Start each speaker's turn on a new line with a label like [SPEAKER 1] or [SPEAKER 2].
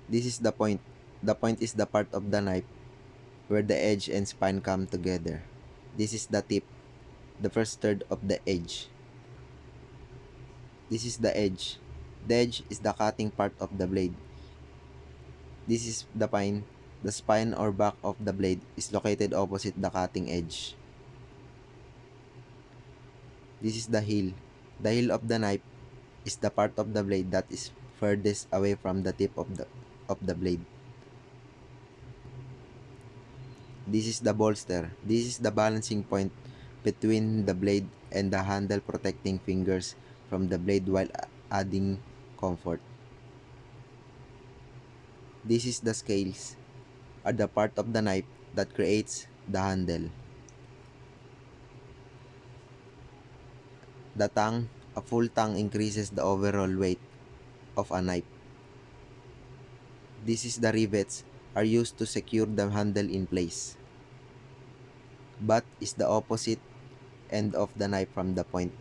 [SPEAKER 1] This is the point. The point is the part of the knife where the edge and spine come together. This is the tip, the first third of the edge. This is the edge. The edge is the cutting part of the blade. This is the spine. The spine or back of the blade is located opposite the cutting edge. This is the heel. The heel of the knife is the part of the blade that is furthest away from the tip of the blade. This is the bolster. This is the balancing point between the blade and the handle, protecting fingers from the blade while adding comfort. This is the scales, are the part of the knife that creates the handle. The tongue, a full tongue increases the overall weight of a knife. This is the rivets, are used to secure the handle in place. Butt is the opposite end of the knife from the point.